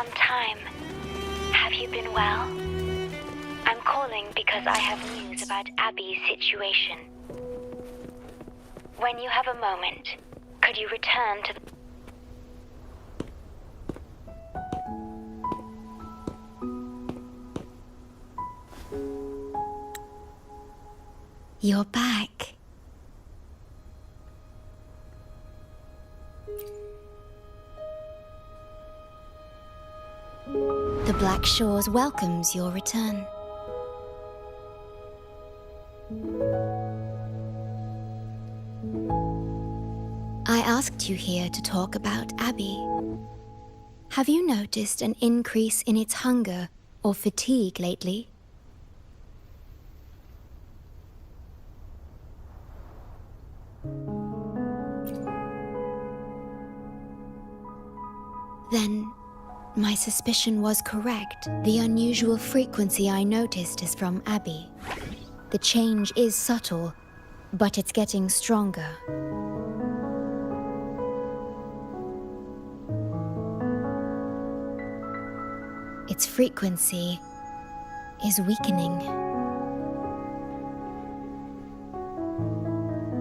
some time. Have you been well? I'm calling because I have news about Abby's situation. When you have a moment, could you return to the... You're back. The Black Shores welcomes your return. I asked you here to talk about Abby. Have you noticed an increase in its hunger or fatigue lately? Then, my suspicion was correct. The unusual frequency I noticed is from Abby. The change is subtle, but it's getting stronger. Its frequency is weakening.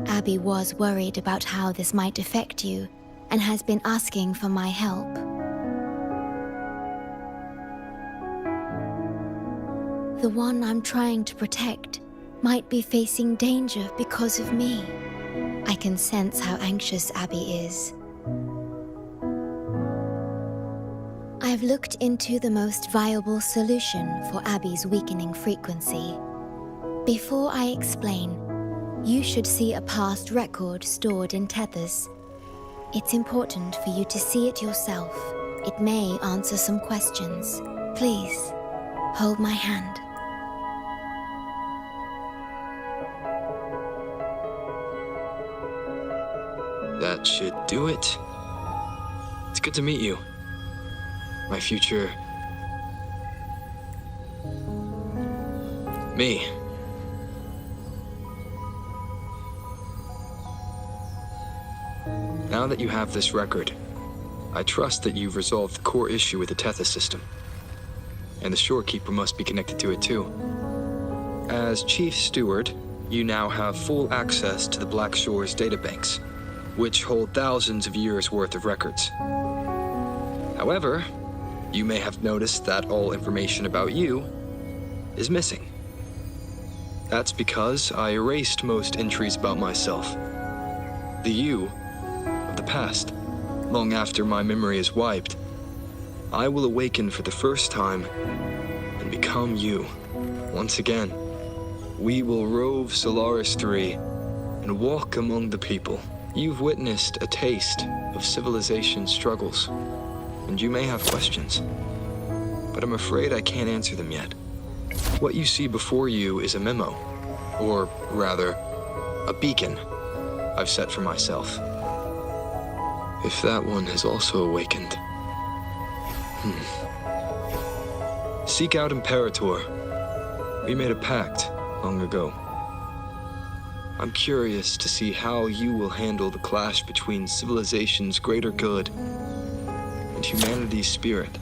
Abby was worried about how this might affect you and has been asking for my help. The one I'm trying to protect might be facing danger because of me. I can sense how anxious Abby is. I've looked into the most viable solution for Abby's weakening frequency. Before I explain, you should see a past record stored in tethers. It's important for you to see it yourself. It may answer some questions. Please, hold my hand. That should do it. It's good to meet you. My future... me. Now that you have this record, I trust that you've resolved the core issue with the Tethys system. And the Shorekeeper must be connected to it too. As Chief Steward, you now have full access to the Black Shores databanks, which hold thousands of years' worth of records. However, you may have noticed that all information about you is missing. That's because I erased most entries about myself. The you of the past. Long after my memory is wiped, I will awaken for the first time and become you. Once again, we will rove Solaris 3 and walk among the people. You've witnessed a taste of civilization's struggles, and you may have questions, but I'm afraid I can't answer them yet. What you see before you is a memo, or rather, a beacon I've set for myself. If that one has also awakened. Seek out Imperator. We made a pact long ago. I'm curious to see how you will handle the clash between civilization's greater good and humanity's spirit.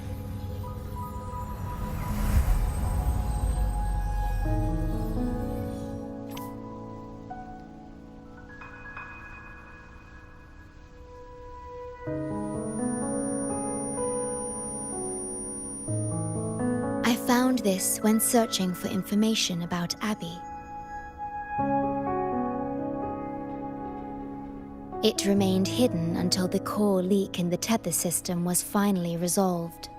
I found this when searching for information about Abby. It remained hidden until the core leak in the tether system was finally resolved.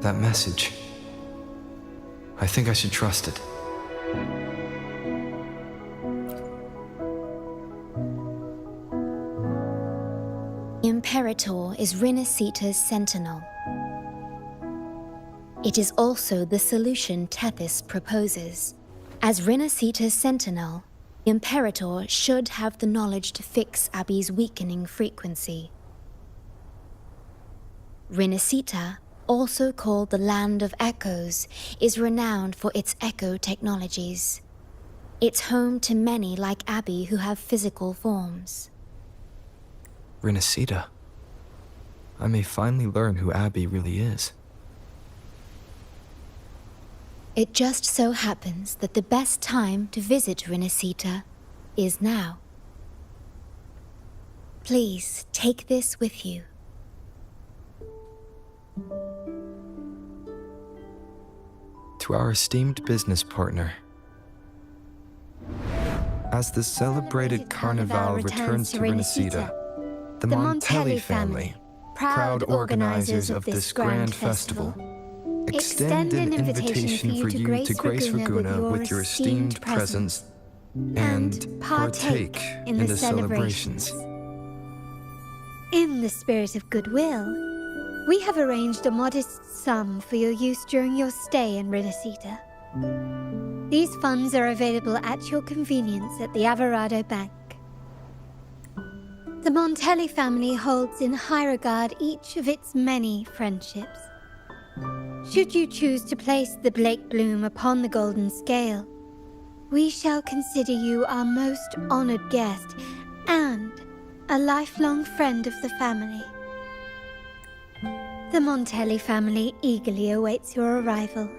That message. I think I should trust it. Imperator is Rinascita's sentinel. It is also the solution Tethys proposes. As Rinascita's sentinel, Imperator should have the knowledge to fix Abby's weakening frequency. Rinascita, also called the Land of Echoes, is renowned for its echo technologies. It's home to many like Abby who have physical forms. Rinascita. I may finally learn who Abby really is. It just so happens that the best time to visit Rinascita is now. Please take this with you. To our esteemed business partner. As the celebrated Carnival returns to Rinascita, the Montelli family, proud organizers of this grand festival, extend an invitation for you to grace Ragunna with your esteemed presence and partake in the celebrations. In the spirit of goodwill, we have arranged a modest sum for your use during your stay in Rinascita. These funds are available at your convenience at the Averado Bank. The Montelli family holds in high regard each of its many friendships. Should you choose to place the Blake Bloom upon the golden scale, we shall consider you our most honored guest and a lifelong friend of the family. The Montelli family eagerly awaits your arrival.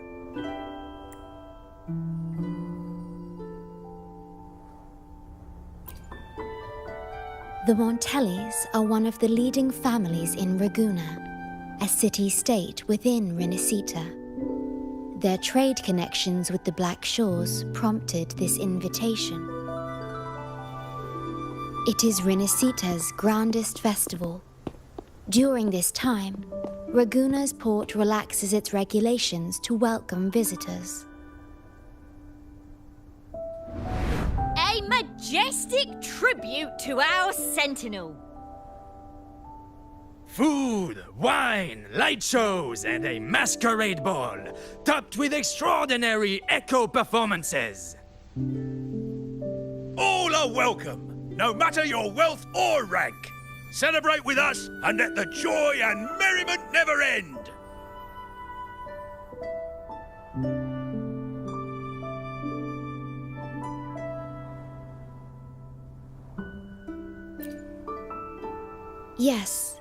The Montellis are one of the leading families in Ragunna, a city-state within Rinascita. Their trade connections with the Black Shores prompted this invitation. It is Rinascita's grandest festival. During this time, Ragunna's port relaxes its regulations to welcome visitors. A majestic tribute to our sentinel. Food, wine, light shows, and a masquerade ball, topped with extraordinary echo performances. All are welcome, no matter your wealth or rank. Celebrate with us and let the joy and merriment never end. Yes,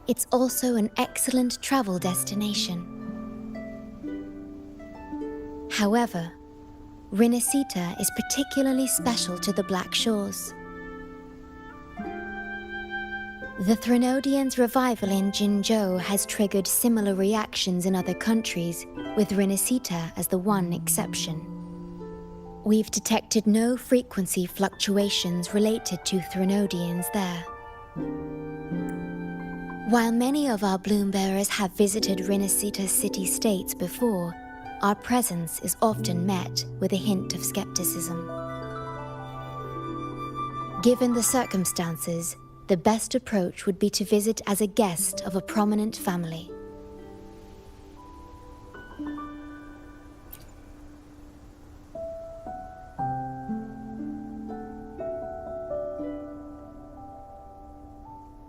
it's also an excellent travel destination. However, Rinascita is particularly special to the Black Shores. The Threnodians' revival in Jinzhou has triggered similar reactions in other countries, with Rinascita as the one exception. We've detected no frequency fluctuations related to Threnodians there. While many of our bloom-bearers have visited Rinascita city-states before, our presence is often met with a hint of skepticism. Given the circumstances, the best approach would be to visit as a guest of a prominent family.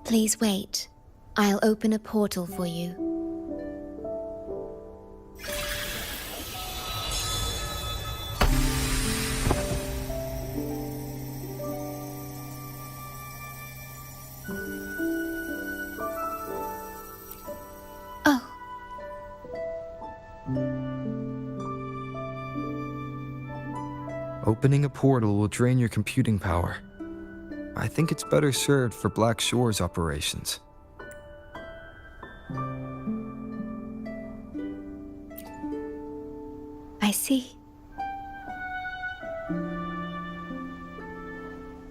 Please wait. I'll open a portal for you. Oh. Opening a portal will drain your computing power. I think it's better served for Black Shores operations. I see.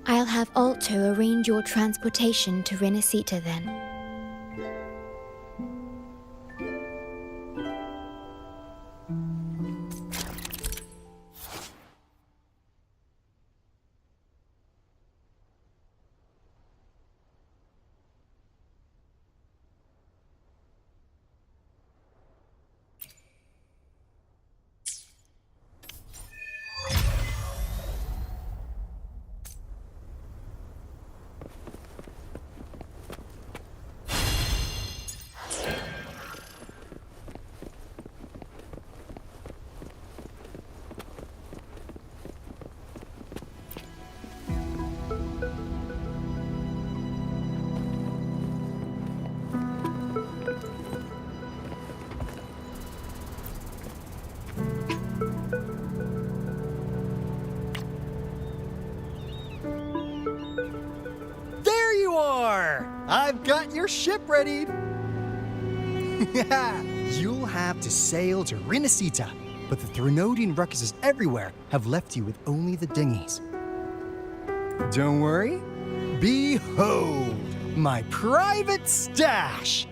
I'll have Alto arrange your transportation to Rinascita then. got your ship readied. You'll have to sail to Rinascita, but the Threnodian ruckuses everywhere have left you with only the dinghies. Don't worry. Behold, my private stash!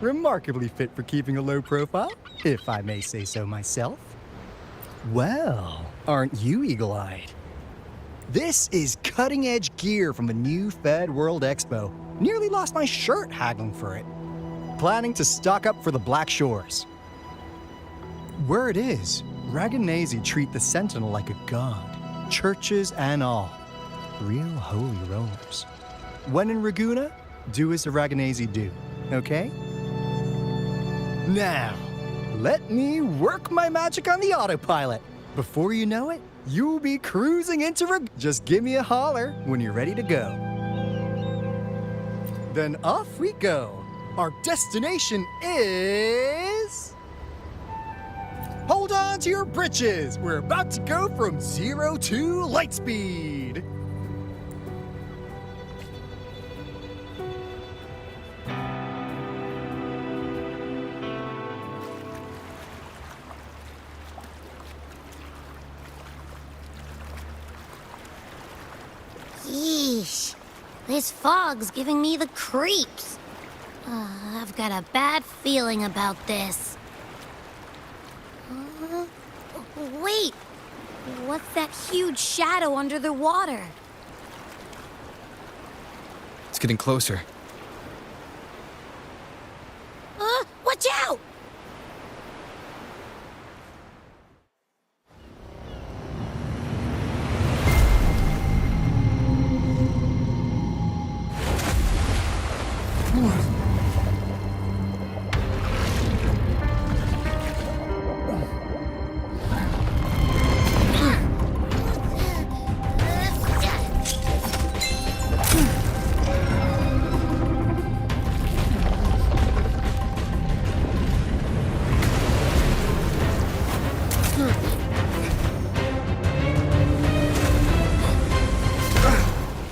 Remarkably fit for keeping a low profile, if I may say so myself. Well, aren't you eagle-eyed? This is cutting-edge gear from the new Fed World Expo. Nearly lost my shirt haggling for it. Planning to stock up for the Black Shores. Word is, Raganese treat the Sentinel like a god, churches and all. Real holy rollers. When in Raguna, do as the Raganese do, okay? Now, let me work my magic on the autopilot. Before you know it, you'll be cruising into Just give me a holler when you're ready to go. Then off we go. Our destination is... Hold on to your britches. We're about to go from 0 to light speed. Yeesh. This fog's giving me the creeps. I've got a bad feeling about this. Wait! What's that huge shadow under the water? It's getting closer. Watch out!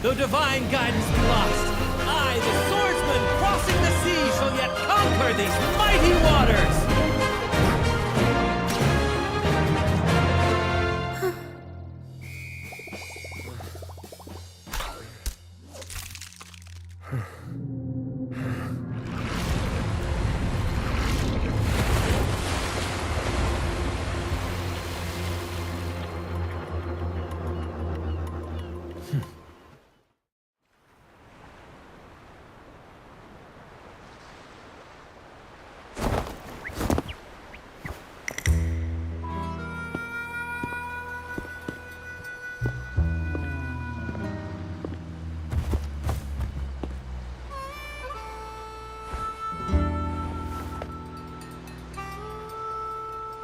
Though divine guidance be lost, I, the swordsman crossing the sea, shall yet conquer these mighty waters!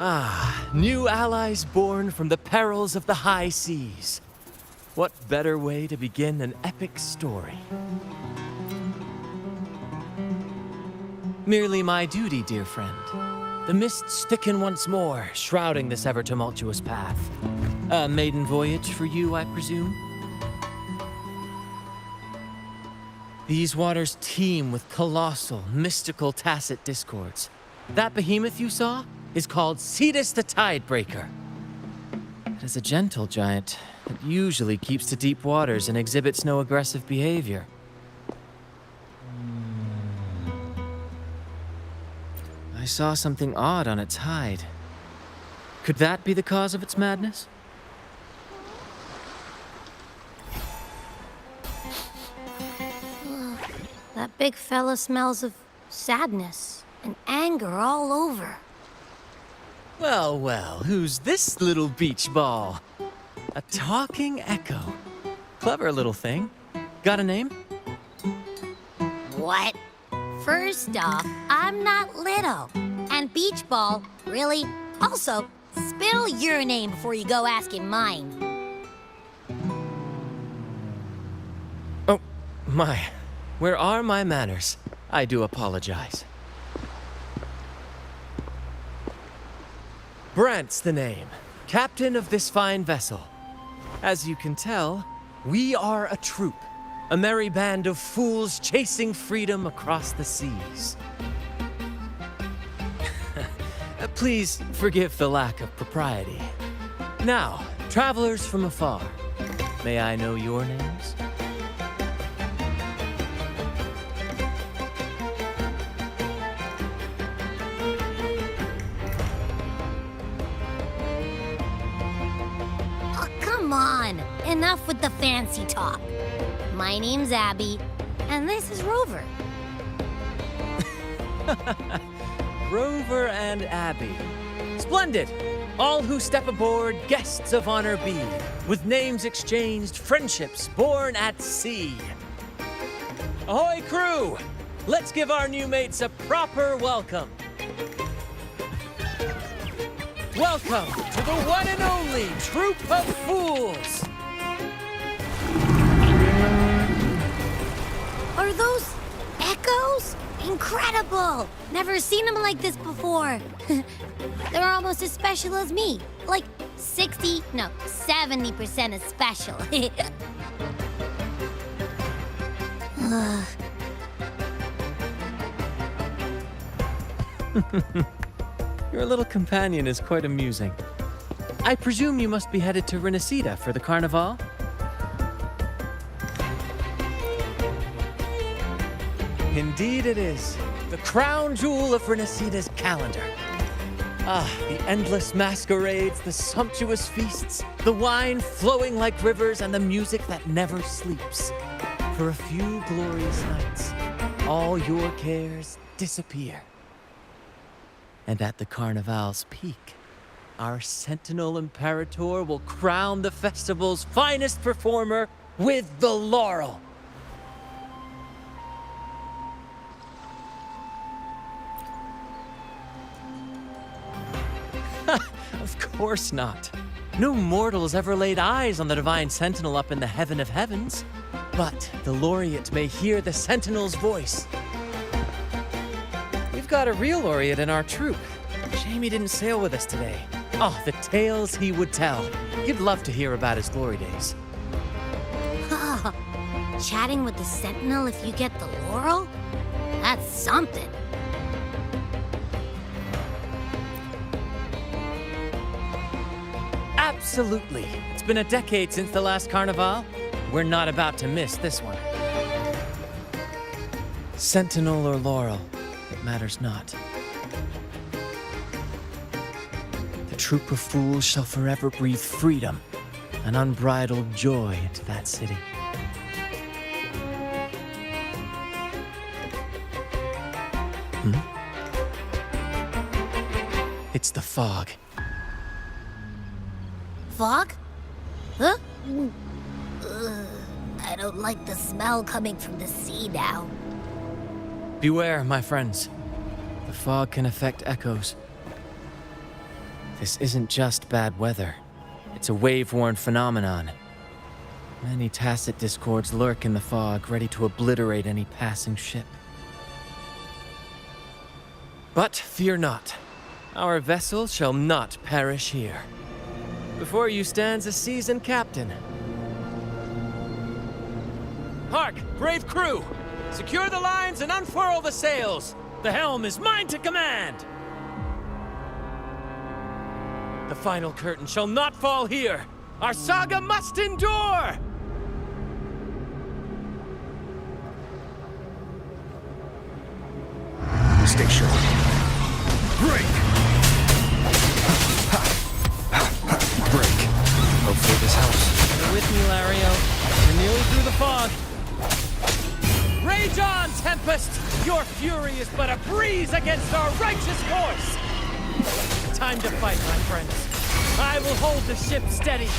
Ah, new allies born from the perils of the high seas. What better way to begin an epic story? Merely my duty, dear friend. The mists thicken once more, shrouding this ever-tumultuous path. A maiden voyage for you, I presume? These waters teem with colossal, mystical, tacit discords. That behemoth you saw is called Cetus the Tidebreaker. It is a gentle giant that usually keeps to deep waters and exhibits no aggressive behavior. I saw something odd on its hide. Could that be the cause of its madness? That big fella smells of sadness and anger all over. Well, well, who's this little beach ball? A talking echo. Clever little thing. Got a name? What? First off, I'm not little. And Beach Ball, really? Also, spill your name before you go asking mine. Oh, my. Where are my manners? I do apologize. Brant's the name, captain of this fine vessel. As you can tell, we are a troop. a merry band of fools chasing freedom across the seas. Please forgive the lack of propriety. Now, travelers from afar, may I know your names? Oh, come on. Enough with the fancy talk. My name's Abby, and this is Rover. Rover and Abby. Splendid! All who step aboard, guests of honor be, with names exchanged, friendships born at sea. Ahoy, crew! Let's give our new mates a proper welcome. Welcome to the one and only Troop of Fools! Are those echoes? Incredible! Never seen them like this before. They're almost as special as me. Like 70% as special. Your little companion is quite amusing. I presume you must be headed to Rinascita for the Carnival? Indeed it is. The crown jewel of Rinascita's calendar. Ah, the endless masquerades, the sumptuous feasts, the wine flowing like rivers, and the music that never sleeps. For a few glorious nights, all your cares disappear. And at the Carnival's peak, our Sentinel Imperator will crown the festival's finest performer with the laurel. Of course not. No mortal has ever laid eyes on the Divine Sentinel up in the heaven of heavens. But the laureate may hear the Sentinel's voice. We've got a real laureate in our troop. Shame he didn't sail with us today. Oh, the tales he would tell. You'd love to hear about his glory days. Chatting with the Sentinel if you get the laurel? That's something. Absolutely. It's been a decade since the last Carnival. We're not about to miss this one. Sentinel or laurel, it matters not. The troop of fools shall forever breathe freedom and unbridled joy into that city. It's the fog. Fog? Huh? I don't like the smell coming from the sea now. Beware, my friends. The fog can affect echoes. This isn't just bad weather. It's a wave-worn phenomenon. Many tacit discords lurk in the fog, ready to obliterate any passing ship. But fear not. Our vessel shall not perish here. Before you stands a seasoned captain. Hark, brave crew! Secure the lines and unfurl the sails! The helm is mine to command! The final curtain shall not fall here! Our saga must endure! Stay sharp. Break! Break. Hopefully this helps. You're with me, Lario. We're nearly through the fog. Rage on, Tempest! Your fury is but a breeze against our righteous course! Time to fight, my friends. I will hold the ship steady.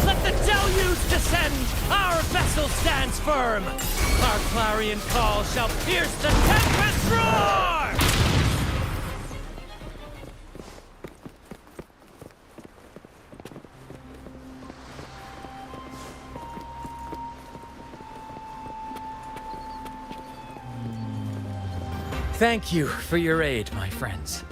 Let the deluge descend! Our vessel stands firm! Our clarion call shall pierce the tempest roar! Thank you for your aid, my friends.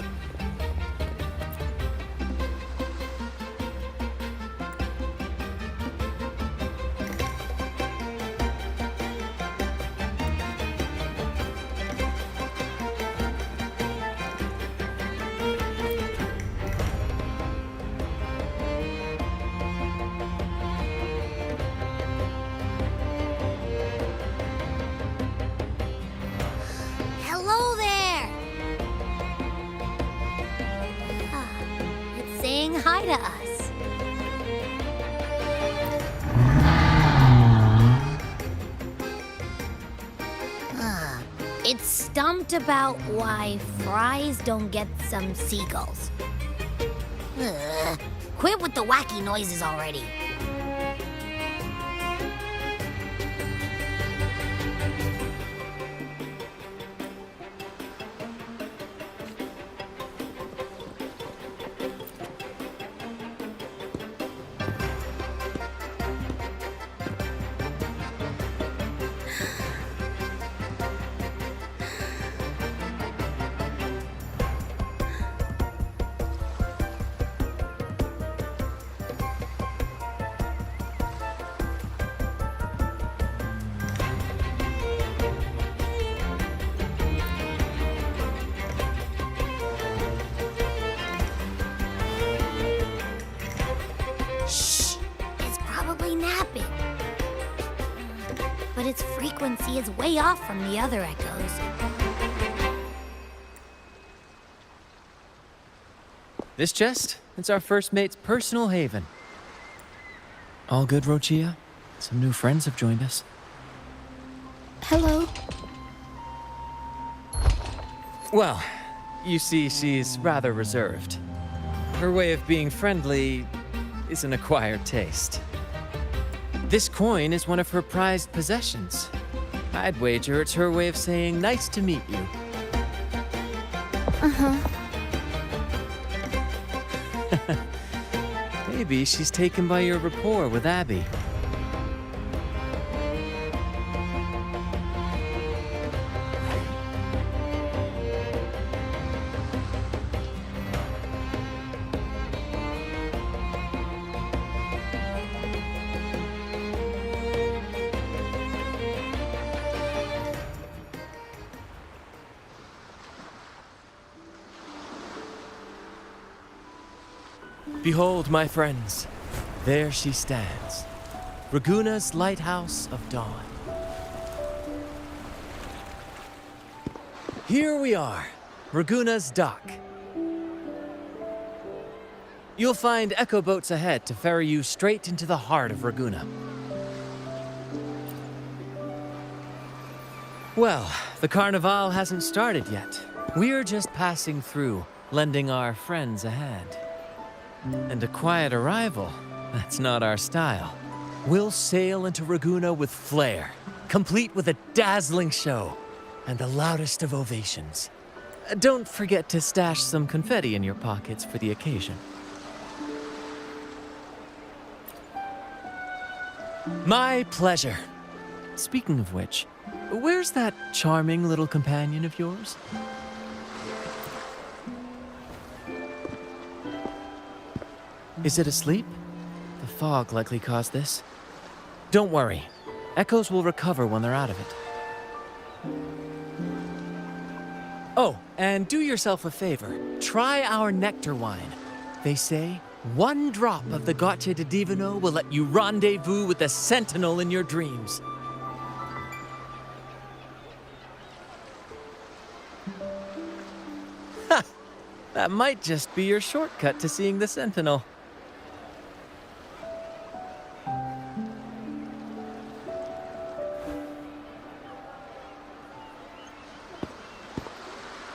to us. It's stumped about why fries don't get some seagulls. Quit with the wacky noises already. Napping. But its frequency is way off from the other echoes. This chest, it's our first mate's personal haven. All good, Rochia? Some new friends have joined us. Hello. Well, you see, she's rather reserved. Her way of being friendly is an acquired taste. This coin is one of her prized possessions. I'd wager it's her way of saying nice to meet you. Maybe she's taken by your rapport with Abby. Behold, my friends, there she stands, Raguna's lighthouse of dawn. Here we are, Raguna's dock. You'll find echo boats ahead to ferry you straight into the heart of Raguna. Well, the Carnival hasn't started yet. We're just passing through, lending our friends a hand. And a quiet arrival, that's not our style. We'll sail into Raguna with flair, complete with a dazzling show and the loudest of ovations. Don't forget to stash some confetti in your pockets for the occasion. My pleasure. Speaking of which, where's that charming little companion of yours? Is it asleep? The fog likely caused this. Don't worry. Echoes will recover when they're out of it. Oh, and do yourself a favor. Try our nectar wine. They say one drop of the Gocce di Divino will let you rendezvous with the Sentinel in your dreams. Ha! That might just be your shortcut to seeing the Sentinel.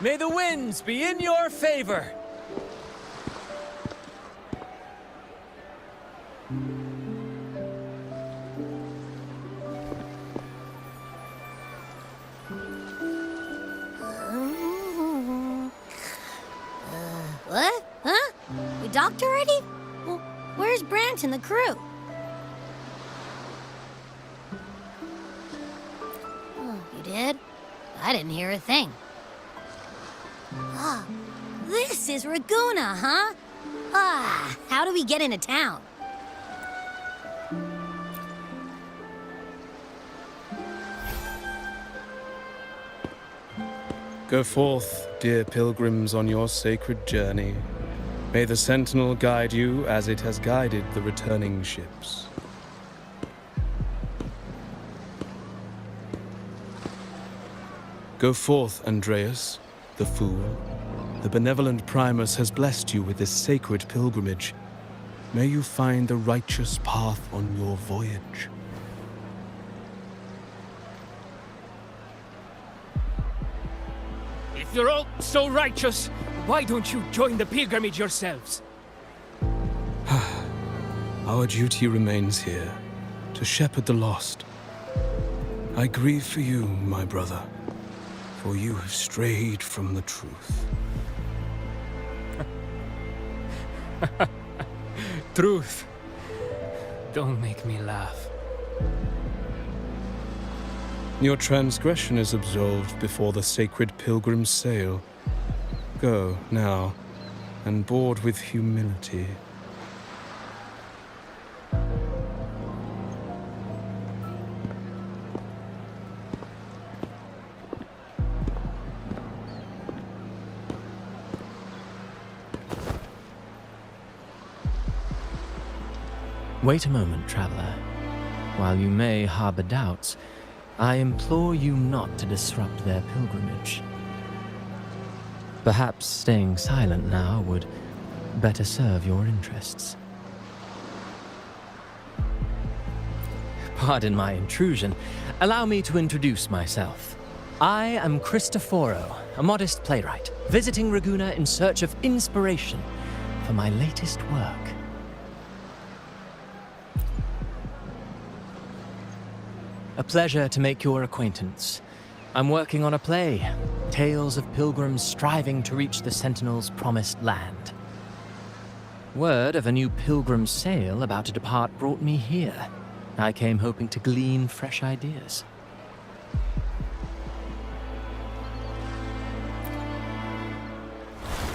May the winds be in your favor! What? Huh? We docked already? Well, where's Brant and the crew? Oh, you did? I didn't hear a thing. Ah, this is Raguna, huh? Ah, how do we get into town? Go forth, dear pilgrims, on your sacred journey. May the Sentinel guide you as it has guided the returning ships. Go forth, Andreas, the fool. The benevolent Primus has blessed you with this sacred pilgrimage. may you find the righteous path on your voyage. If you're all so righteous, why don't you join the pilgrimage yourselves? Our duty remains here, to shepherd the lost. I grieve for you, my brother, for you have strayed from the truth. Truth. Don't make me laugh. Your transgression is absolved before the sacred pilgrim's sail. Go, now, and board with humility. Wait a moment, traveler. While you may harbor doubts, I implore you not to disrupt their pilgrimage. Perhaps staying silent now would better serve your interests. Pardon my intrusion. Allow me to introduce myself. I am Cristoforo, a modest playwright, visiting Ragunna in search of inspiration for my latest work. A pleasure to make your acquaintance. I'm working on a play, tales of pilgrims striving to reach the Sentinel's promised land. Word of a new pilgrim sail about to depart brought me here. I came hoping to glean fresh ideas.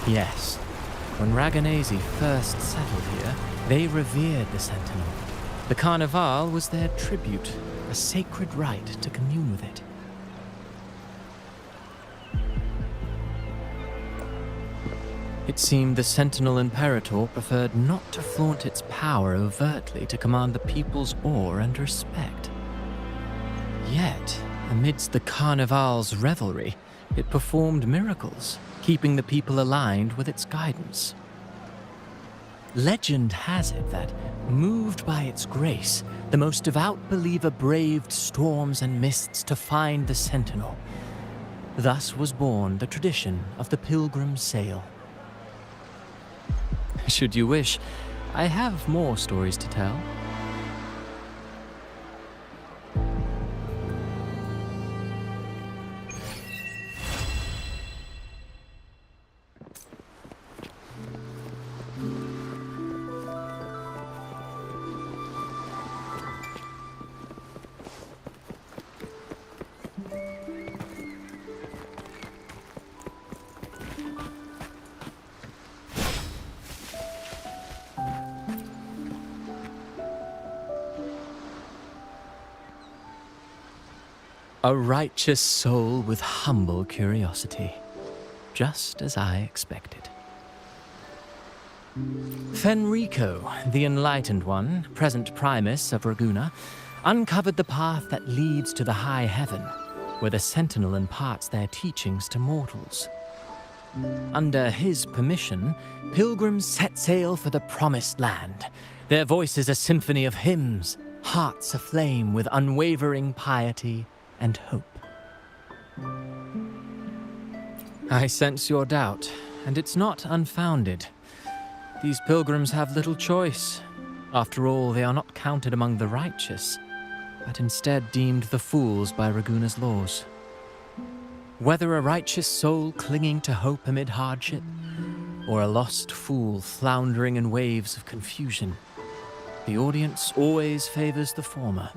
Yes, when Raganese first settled here, they revered the Sentinel. The Carnival was their tribute, a sacred right to commune with it. It seemed the Sentinel Imperator preferred not to flaunt its power overtly to command the people's awe and respect. Yet, amidst the Carnival's revelry, it performed miracles, keeping the people aligned with its guidance. Legend has it that, moved by its grace, the most devout believer braved storms and mists to find the Sentinel. Thus was born the tradition of the pilgrim sail. Should you wish, I have more stories to tell. A righteous soul with humble curiosity, just as I expected. Fenrico, the Enlightened One, present Primus of Ragunna, uncovered the path that leads to the high heaven, where the Sentinel imparts their teachings to mortals. Under his permission, pilgrims set sail for the promised land, their voices a symphony of hymns, hearts aflame with unwavering piety and hope. I sense your doubt, and it's not unfounded. These pilgrims have little choice. After all, they are not counted among the righteous, but instead deemed the fools by Ragunna's laws. Whether a righteous soul clinging to hope amid hardship, or a lost fool floundering in waves of confusion, the audience always favors the former.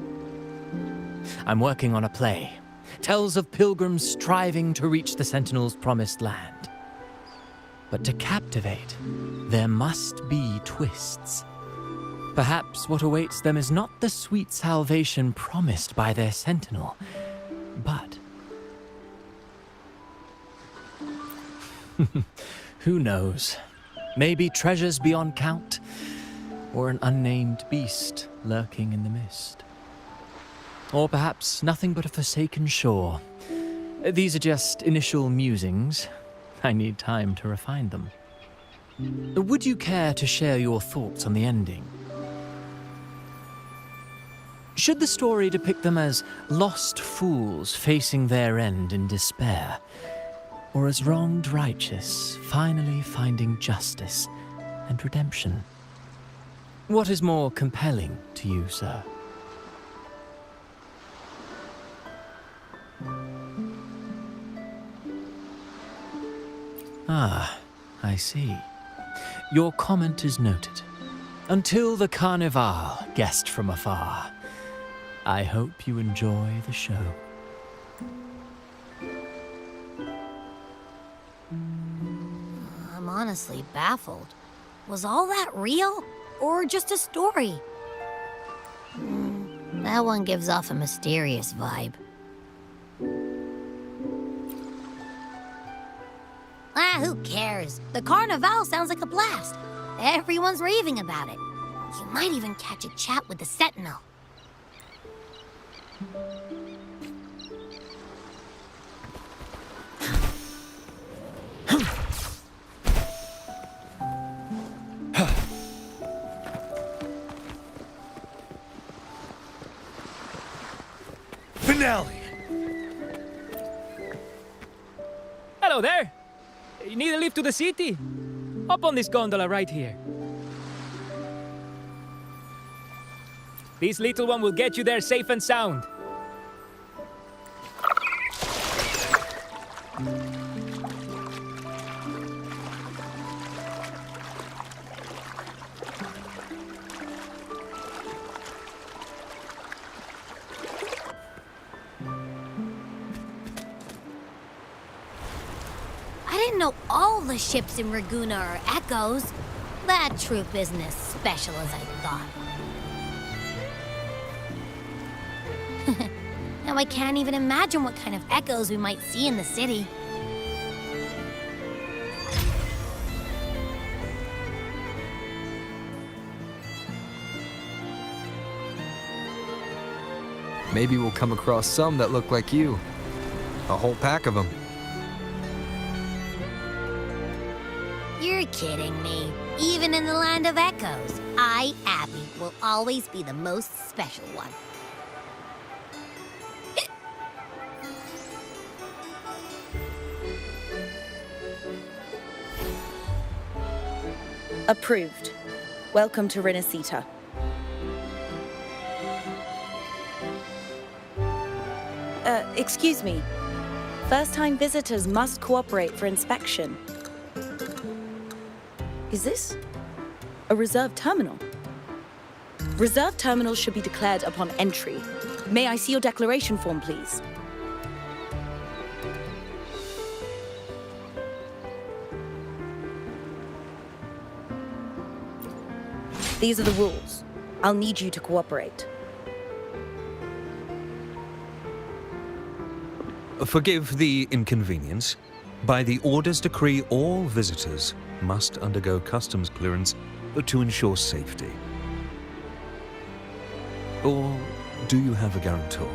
I'm working on a play. Tells of pilgrims striving to reach the Sentinel's promised land. But to captivate, there must be twists. Perhaps what awaits them is not the sweet salvation promised by their Sentinel, but... who knows? Maybe treasures beyond count, or an unnamed beast lurking in the mist. Or perhaps nothing but a forsaken shore. These are just initial musings. I need time to refine them. Would you care to share your thoughts on the ending? Should the story depict them as lost fools facing their end in despair, or as wronged righteous finally finding justice and redemption? What is more compelling to you, sir? Ah, I see. Your comment is noted. Until the Carnival, guest from afar. I hope you enjoy the show. I'm honestly baffled. Was all that real? Or just a story? That one gives off a mysterious vibe. Who cares? The Carnival sounds like a blast. Everyone's raving about it. You might even catch a chat with the Sentinel. Finale! Hello there! You need a lift to the city? Hop on this gondola right here. This little one will get you there safe and sound. I didn't know all the ships in Raguna are echoes. That troop isn't as special as I thought. Now I can't even imagine what kind of echoes we might see in the city. Maybe we'll come across some that look like you. A whole pack of them. You're kidding me. Even in the land of echoes, I, Abby, will always be the most special one. Approved. Welcome to Rinascita. Excuse me. First-time visitors must cooperate for inspection. Is this a reserved terminal? Reserved terminals should be declared upon entry. May I see your declaration form, please? These are the rules. I'll need you to cooperate. Forgive the inconvenience. By the Order's decree, all visitors must undergo customs clearance to ensure safety. Or do you have a guarantor?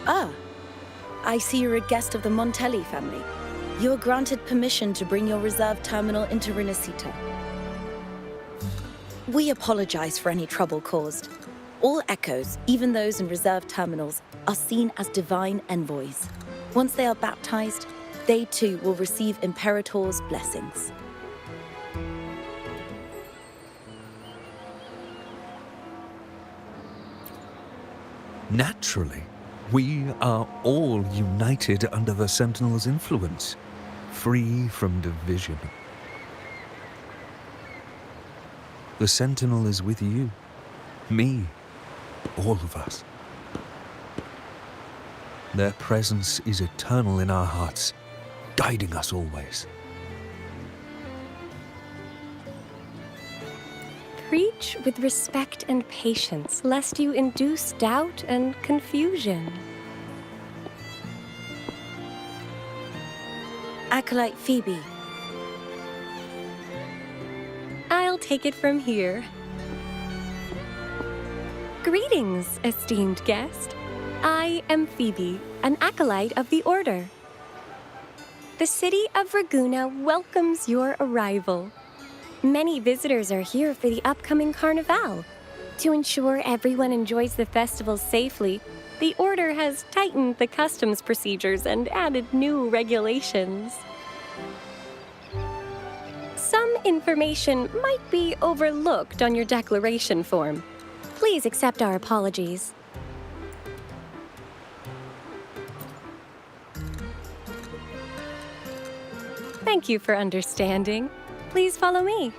Ah, I see you're a guest of the Montelli family. You are granted permission to bring your reserve terminal into Rinascita. We apologize for any trouble caused. All echoes, even those in reserve terminals, are seen as divine envoys. Once they are baptized, they too will receive Imperator's blessings. Naturally, we are all united under the Sentinel's influence, free from division. The Sentinel is with you, me, all of us. Their presence is eternal in our hearts, guiding us always. Preach with respect and patience, lest you induce doubt and confusion. Acolyte Phoebe. I'll take it from here. Greetings, esteemed guest. I am Phoebe, an acolyte of the Order. The city of Raguna welcomes your arrival. Many visitors are here for the upcoming Carnival. To ensure everyone enjoys the festival safely, the Order has tightened the customs procedures and added new regulations. Some information might be overlooked on your declaration form. Please accept our apologies. Thank you for understanding. Please follow me.